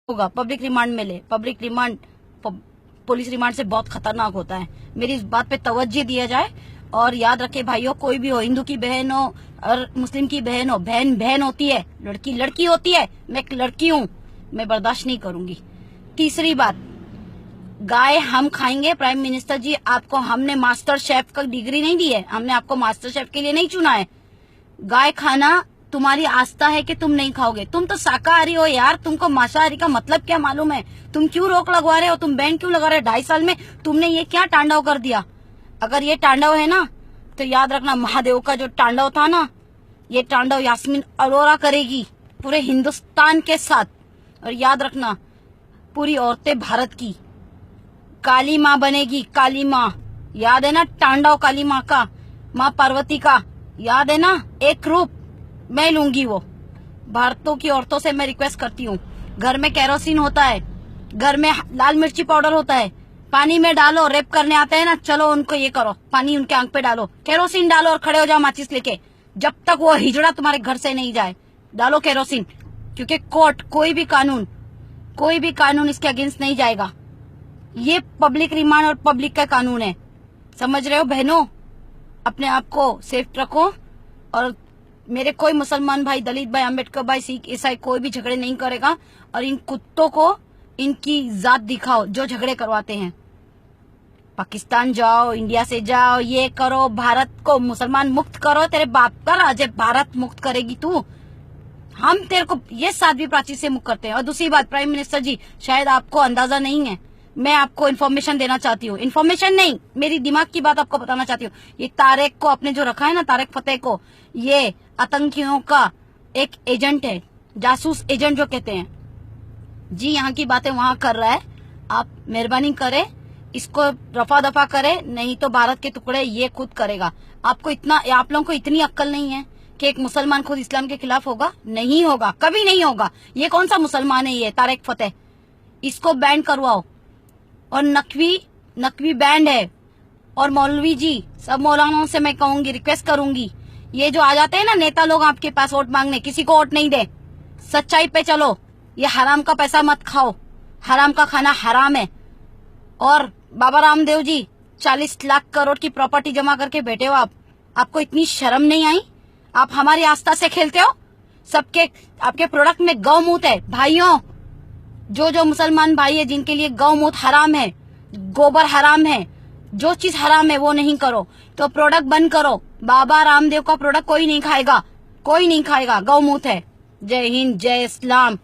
होगा, public remand में ले। पब्लिक रिमांड पुलिस रिमांड से बहुत खतरनाक होता है। मेरी इस बात पे तवज्जो दिया जाए और याद रखे भाइयों, कोई भी हो, हिंदू की बहन हो और मुस्लिम की बहन हो, बहन बहन होती है, लड़की लड़की होती है। मैं एक लड़की हूँ, मैं बर्दाश्त नहीं करूंगी। तीसरी बात, गाय हम खाएंगे। प्राइम मिनिस्टर जी, आपको हमने मास्टर शेफ का डिग्री नहीं दी है, हमने आपको मास्टर शेफ के लिए नहीं चुना है। गाय खाना तुम्हारी आस्था है कि तुम नहीं खाओगे। तुम तो शाकाहारी हो यार, तुमको मांसाहारी का मतलब क्या मालूम है? तुम क्यों रोक लगवा रहे हो? तुम बैन क्यों लगा रहे हो? 2.5 साल में तुमने ये क्या तांडव कर दिया? अगर ये तांडव है ना, तो याद रखना महादेव का जो तांडव था ना, ये तांडव यास्मीन अरोरा करेगी पूरे हिंदुस्तान के साथ। और याद रखना, पूरी औरतें भारत की काली माँ बनेगी, काली माँ। याद है ना तांडव काली माँ का, माँ पार्वती का, याद है ना? एक रूप मैं लूंगी वो। भारतों की औरतों से मैं रिक्वेस्ट करती हूँ, घर में केरोसिन होता है, घर में लाल मिर्ची पाउडर होता है, पानी में डालो। रेप करने आते हैं ना, चलो उनको ये करो, पानी उनके आंख पे डालो, केरोसिन डालो और खड़े हो जाओ माचिस लेके, जब तक वो हिजड़ा तुम्हारे घर से नहीं जाए। डालो केरोसिन, क्योंकि कोर्ट कोई भी कानून इसके अगेंस्ट नहीं जाएगा। ये पब्लिक रिमांड और पब्लिक का कानून है, समझ रहे हो बहनों? अपने आप को सेफ रखो। और मेरे कोई मुसलमान भाई, दलित भाई, अम्बेडकर भाई, सिख, ईसाई कोई भी झगड़े नहीं करेगा। और इन कुत्तों को इनकी जात दिखाओ जो झगड़े करवाते हैं। पाकिस्तान जाओ, इंडिया से जाओ, ये करो, भारत को मुसलमान मुक्त करो। तेरे बाप का राज है, भारत मुक्त करेगी तू। हम तेरे को ये 7वीं प्राची से मुक्त करते हैं। और दूसरी बात, प्राइम मिनिस्टर जी, शायद आपको अंदाजा नहीं है, मैं आपको इन्फॉर्मेशन देना चाहती हूँ। इन्फॉर्मेशन नहीं, मेरी दिमाग की बात आपको बताना चाहती हूँ। ये तारेक को आपने जो रखा है ना, तारेक फतेह को, ये आतंकियों का एक एजेंट है, जासूस एजेंट जो कहते हैं जी। यहाँ की बातें वहां कर रहा है। आप मेहरबानी करें, इसको रफा दफा करें, नहीं तो भारत के टुकड़े ये खुद करेगा। आप लोगों को इतनी अक्ल नहीं है कि एक मुसलमान खुद इस्लाम के खिलाफ होगा? नहीं होगा, कभी नहीं होगा। ये कौन सा मुसलमान है ये तारेक फतेह? इसको बैन करवाओ। और नकवी बैंड है। और मौलवी जी, सब मौलानाओं से मैं कहूंगी, रिक्वेस्ट करूंगी, ये जो आ जाते हैं ना नेता लोग आपके पास वोट मांगने, किसी को वोट नहीं दे, सच्चाई पे चलो। ये हराम का पैसा मत खाओ, हराम का खाना हराम है। और बाबा रामदेव जी, 40 लाख करोड़ की प्रॉपर्टी जमा करके बैठे हो आप, आपको इतनी शर्म नहीं आई? आप हमारी आस्था से खेलते हो। आपके प्रोडक्ट में गौमूत्र है भाइयों। जो मुसलमान भाई है जिनके लिए गौमूत्र हराम है, गोबर हराम है, जो चीज हराम है वो नहीं करो, तो प्रोडक्ट बंद करो। बाबा रामदेव का प्रोडक्ट कोई नहीं खाएगा, कोई नहीं खाएगा, गौमूत्र है। जय हिंद, जय इस्लाम।